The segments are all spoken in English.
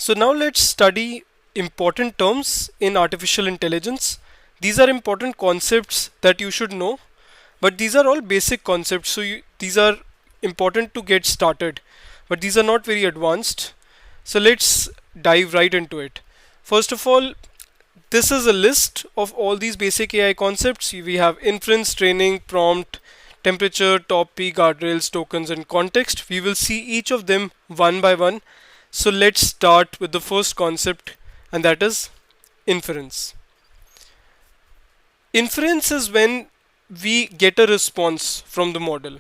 So now let's study important terms in artificial intelligence. These are important concepts that you should know, but these are all basic concepts, so these are important to get started, but these are not very advanced. So let's dive right into it. First of all, this is a list of all these basic AI concepts. We have inference, training, prompt, temperature, top P, guardrails, tokens, and context. We will see each of them one by one. So let's start with the first concept, and that is inference. Inference is when we get a response from the model.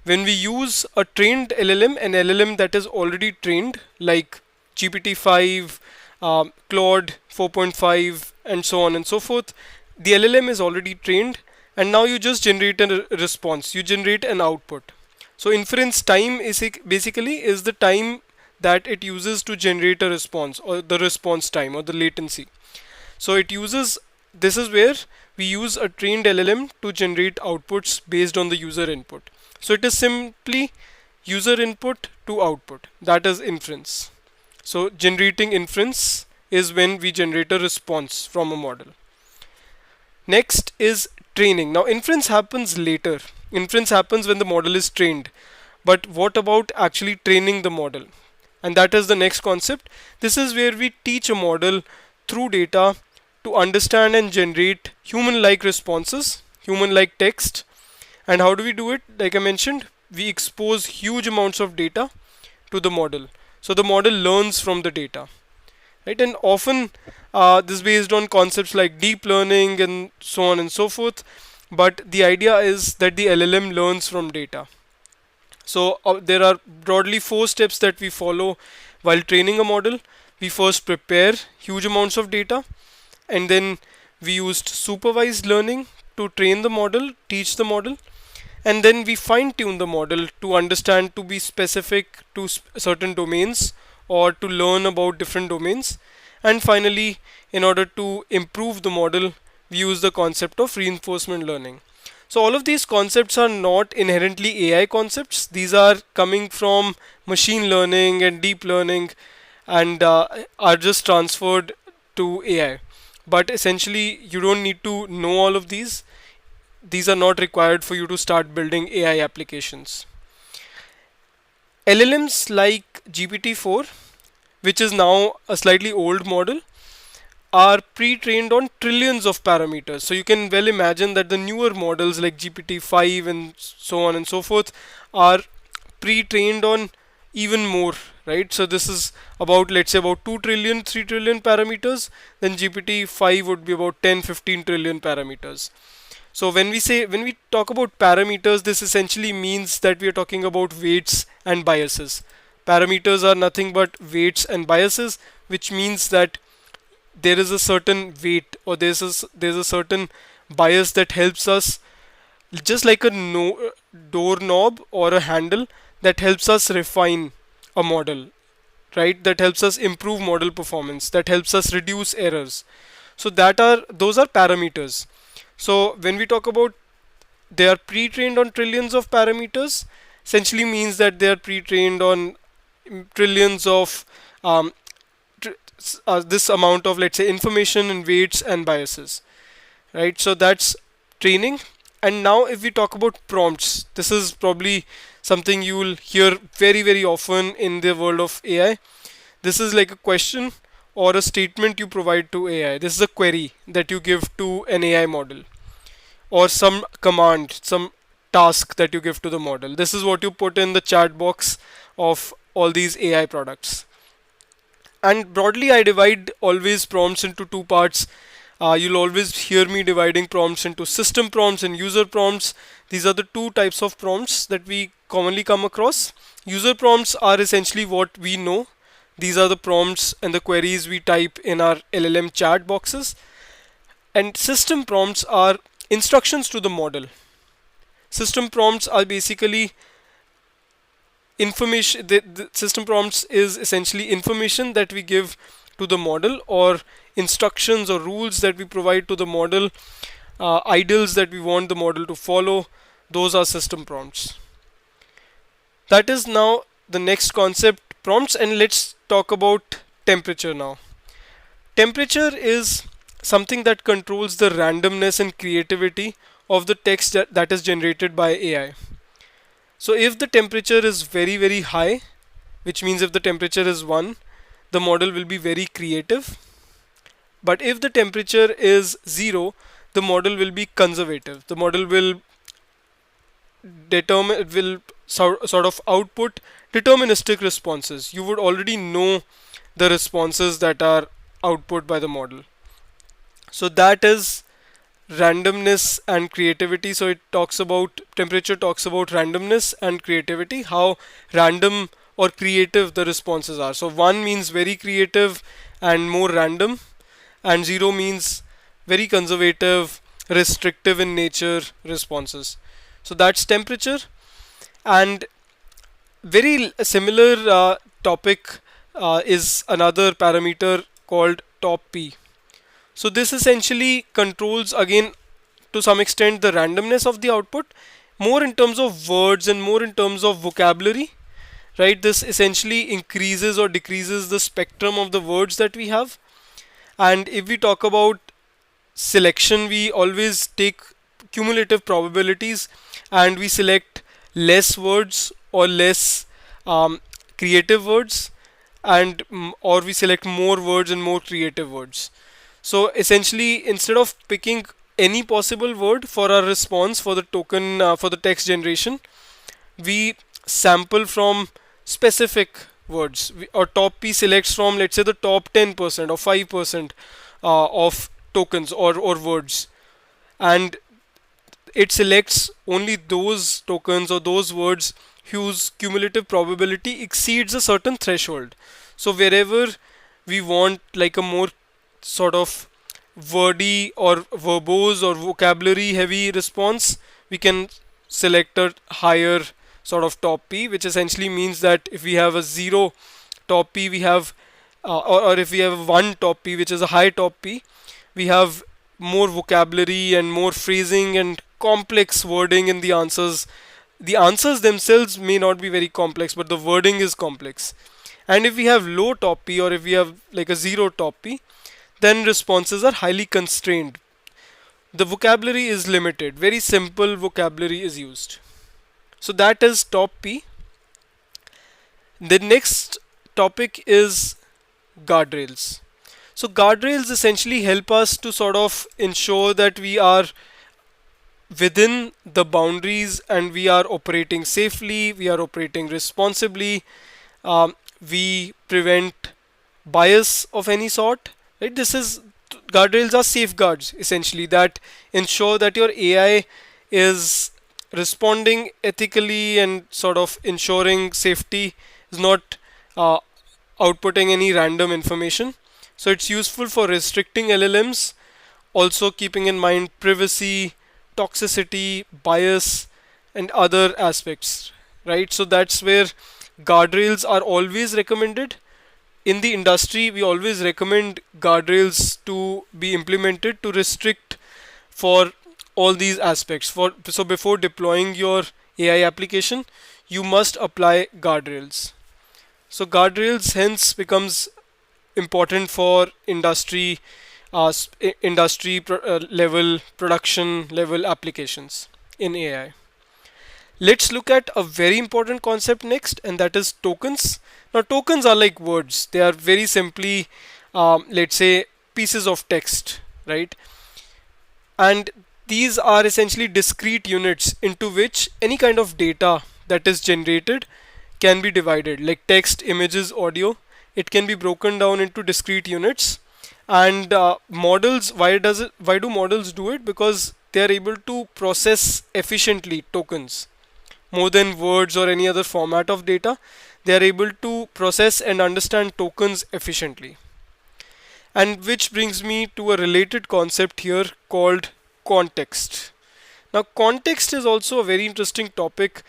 When we use a trained LLM, an LLM that is already trained, like GPT-5, Claude 4.5, and so on and so forth, the LLM is already trained, and now you just generate a response. You generate an output. So inference time is basically is the time that it uses to generate a response, or the response time, or the latency. So it uses, this is where we use a trained LLM to generate outputs based on the user input. So it is simply user input to output. That is inference. So generating inference is when we generate a response from a model. Next is training. Now inference happens later. Inference happens when the model is trained. But what about actually training the model? And that is the next concept. This is where we teach a model through data to understand and generate human-like responses, human-like text. And how do we do it? Like I mentioned, we expose huge amounts of data to the model. So the model learns from the data, right? And often this is based on concepts like deep learning and so on and so forth. But the idea is that the LLM learns from data. So there are broadly 4 steps that we follow while training a model. We first prepare huge amounts of data, and then we used supervised learning to train the model, teach the model, and then we fine tune the model to understand, to be specific to certain domains, or to learn about different domains. And finally, in order to improve the model, we use the concept of reinforcement learning. So all of these concepts are not inherently AI concepts. These are coming from machine learning and deep learning, and are just transferred to AI. But essentially, you don't need to know all of these. These are not required for you to start building AI applications. LLMs like GPT-4, which is now a slightly old model, are pre-trained on trillions of parameters. So you can well imagine that the newer models like GPT-5 and so on and so forth are pre-trained on even more, right? So this is about, let's say, about 2 trillion, 3 trillion parameters. Then GPT-5 would be about 10, 15 trillion parameters. So when we talk about parameters, this essentially means that we are talking about weights and biases. Parameters are nothing but weights and biases, which means that there is a certain weight, or there's a certain bias that helps us, just like a doorknob or a handle, that helps us refine a model, right? That helps us improve model performance, that helps us reduce errors. So those are parameters. So when we talk about they are pre-trained on trillions of parameters, essentially means that they are pre-trained on trillions of this amount of, let's say, information and weights and biases, right? So that's training. And now if we talk about prompts, this is probably something you will hear very, very often in the world of AI. This is like a question or a statement you provide to AI. This is a query that you give to an AI model, or some command, some task that you give to the model. This is what you put in the chat box of all these AI products. And broadly, I divide always prompts into 2 parts. You'll always hear me dividing prompts into system prompts and user prompts. These are the 2 types of prompts that we commonly come across. User prompts are essentially what we know. These are the prompts and the queries we type in our LLM chat boxes. And system prompts are instructions to the model. System prompts are basically information. The system prompts is essentially information that we give to the model, or instructions or rules that we provide to the model, ideals that we want the model to follow. Those are system prompts. That is now the next concept, prompts. And let's talk about temperature now. Temperature is something that controls the randomness and creativity of the text that is generated by AI. So if the temperature is very, very high, which means if the temperature is 1, the model will be very creative. But if the temperature is 0, the model will be conservative. The model will determine, it will sort of output deterministic responses. You would already know the responses that are output by the model. So that is randomness and creativity. So it talks about, temperature talks about randomness and creativity, how random or creative the responses are. So 1 means very creative and more random, and 0 means very conservative, restrictive in nature responses. So that's temperature. And very similar topic is another parameter called top P. So this essentially controls, again, to some extent, the randomness of the output, more in terms of words and more in terms of vocabulary, right? This essentially increases or decreases the spectrum of the words that we have. And if we talk about selection, we always take cumulative probabilities and we select less words or less creative words, and or we select more words and more creative words. So essentially, instead of picking any possible word for our response for the token for the text generation, we sample from specific words. Or top P selects from, let's say, the top 10% or 5% of tokens or words, and it selects only those tokens or those words whose cumulative probability exceeds a certain threshold. So wherever we want like a more sort of wordy or verbose or vocabulary heavy response, we can select a higher sort of top P, which essentially means that if we have a 0 top P, we have or if we have 1 top P, which is a high top P, we have more vocabulary and more phrasing and complex wording in the answers. The answers themselves may not be very complex, but the wording is complex. And if we have low top P, or if we have like a 0 top P, then responses are highly constrained. The vocabulary is limited. Very simple vocabulary is used. So that is top P. The next topic is guardrails. So guardrails essentially help us to sort of ensure that we are within the boundaries and we are operating safely, we are operating responsibly, we prevent bias of any sort. Right? This is, guardrails are safeguards essentially that ensure that your AI is responding ethically and sort of ensuring safety, is not outputting any random information. So it's useful for restricting LLMs, also keeping in mind privacy, toxicity, bias, and other aspects, right? So that's where guardrails are always recommended. In the industry, we always recommend guardrails to be implemented to restrict for all these aspects. So before deploying your AI application, you must apply guardrails. So guardrails hence becomes important for industry level, production level applications in AI. Let's look at a very important concept next, and that is tokens. Now tokens are like words. They are very simply let's say pieces of text, right? And these are essentially discrete units into which any kind of data that is generated can be divided, like text, images, audio. It can be broken down into discrete units. And models, why do models do it? Because they are able to process efficiently tokens more than words or any other format of data. They are able to process and understand tokens efficiently. And which brings me to a related concept here called context. Now context is also a very interesting topic.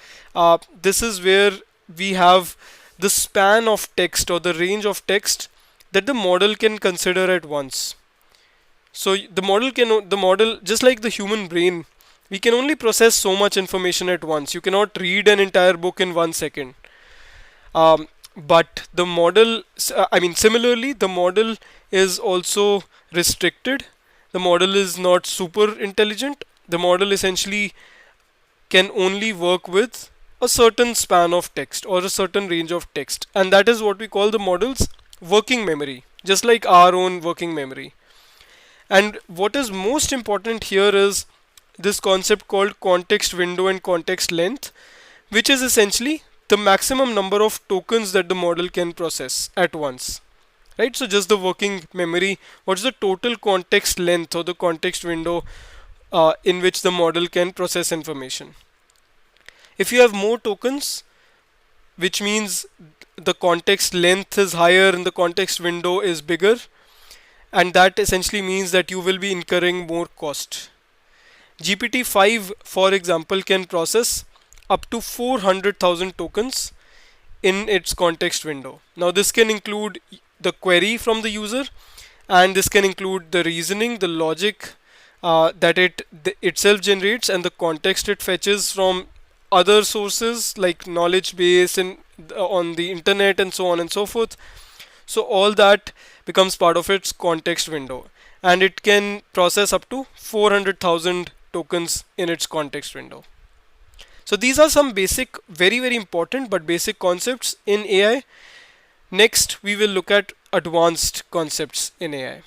This is where we have the span of text or the range of text that the model can consider at once. So the model, just like the human brain, we can only process so much information at once. You cannot read an entire book in 1 second. but the model, similarly, the model is also restricted. The model is not super intelligent. The model essentially can only work with a certain span of text or a certain range of text, and that is what we call the model's working memory, just like our own working memory. And what is most important here is this concept called context window and context length, which is essentially the maximum number of tokens that the model can process at once. Right? So just the working memory, what's the total context length or the context window in which the model can process information. If you have more tokens, which means the context length is higher and the context window is bigger, and that essentially means that you will be incurring more cost. GPT-5, for example, can process up to 400,000 tokens in its context window. Now, this can include the query from the user, and this can include the reasoning, the logic that it itself generates, and the context it fetches from other sources like knowledge base and on the internet and so on and so forth. So all that becomes part of its context window, and it can process up to 400,000 tokens in its context window. So these are some basic, very, very important but basic concepts in AI. Next, we will look at advanced concepts in AI.